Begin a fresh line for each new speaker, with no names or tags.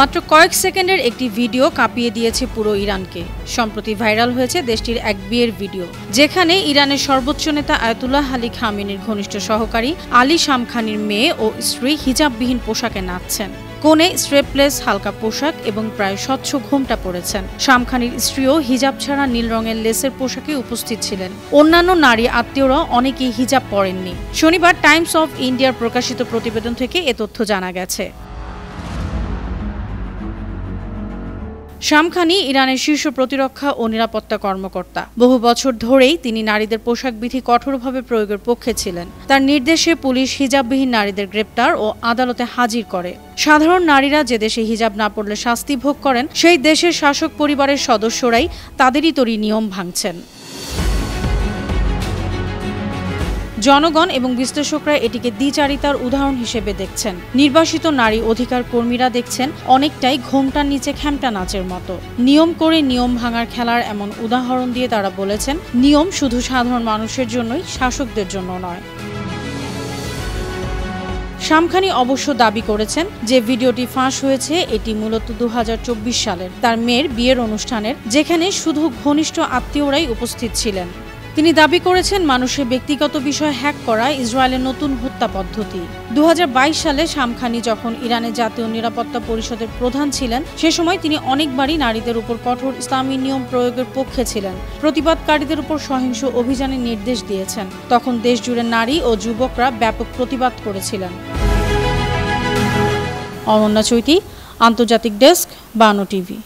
মাত্র কয়েক সেকেন্ডের একটি ভিডিও কাঁপিয়ে দিয়েছে পুরো ইরানকে। সম্প্রতি ভাইরাল হয়েছে দেশটির এক বিয়ের ভিডিও, যেখানে ইরানের সর্বোচ্চ নেতা আয়াতুল্লাহ আলী খামেনির ঘনিষ্ঠ সহকারী আলী শামখানির মেয়ে ও স্ত্রী হিজাববিহীন পোশাকে নাচছেন। কোণে স্ট্রেপলেস হালকা পোশাক এবং প্রায় স্বচ্ছ ঘোমটা পরেছেন। শামখানির স্ত্রীও হিজাব ছাড়া নীল রঙের লেসের পোশাকে উপস্থিত ছিলেন। অন্যান্য নারী আত্মীয়রা অনেকেই হিজাব পরেননি। শনিবার টাইমস অফ ইন্ডিয়ার প্রকাশিত প্রতিবেদন থেকে এ তথ্য জানা গেছে। শামখানি ইরানের শীর্ষ প্রতিরক্ষা ও নিরাপত্তা কর্মকর্তা। বহু বছর ধরেই তিনি নারীদের পোশাক বিধি কঠোরভাবে প্রয়োগের পক্ষে ছিলেন। তার নির্দেশে পুলিশ হিজাববিহীন নারীদের গ্রেপ্তার ও আদালতে হাজির করে। সাধারণ নারীরা যে দেশে হিজাব না পরলে শাস্তি ভোগ করেন, সেই দেশের শাসক পরিবারের সদস্যরাই তাদেরই তৈরি নিয়ম ভাঙছেন। জনগণ এবং বিশ্লেষকরা এটিকে দ্বিচারিতার উদাহরণ হিসেবে দেখছেন। নির্বাসিত নারী অধিকার কর্মীরা দেখছেন অনেকটাই ঘোমটার নিচে খ্যামটা নাচের মতো। নিয়ম করে নিয়ম ভাঙার খেলার এমন উদাহরণ দিয়ে তারা বলেছেন, নিয়ম শুধু সাধারণ মানুষের জন্যই, শাসকদের জন্য নয়। শামখানি অবশ্য দাবি করেছেন যে ভিডিওটি ফাঁস হয়েছে এটি মূলত 2024 সালের তার মেয়ের বিয়ের অনুষ্ঠানের, যেখানে শুধু ঘনিষ্ঠ আত্মীয়রাই উপস্থিত ছিলেন। তিনি দাবি করেছেন মানুষের ব্যক্তিগত বিষয় হ্যাক করা ইসরায়েলের নতুন হত্যা পদ্ধতি। 2022 সালে শামখানি যখন ইরানের জাতীয় নিরাপত্তা পরিষদের প্রধান ছিলেন, সে সময় তিনি অনেকবারই নারীদের উপর কঠোর ইসলামী নিয়ম প্রয়োগের পক্ষে ছিলেন। প্রতিবাদকারীদের উপর সহিংস অভিযানের নির্দেশ দিয়েছেন। তখন দেশ জুড়ে নারী ও যুবকরা ব্যাপক প্রতিবাদ করেছিলেন। অনন্যা চৈতি, আন্তর্জাতিক ডেস্ক, বানো টিভি।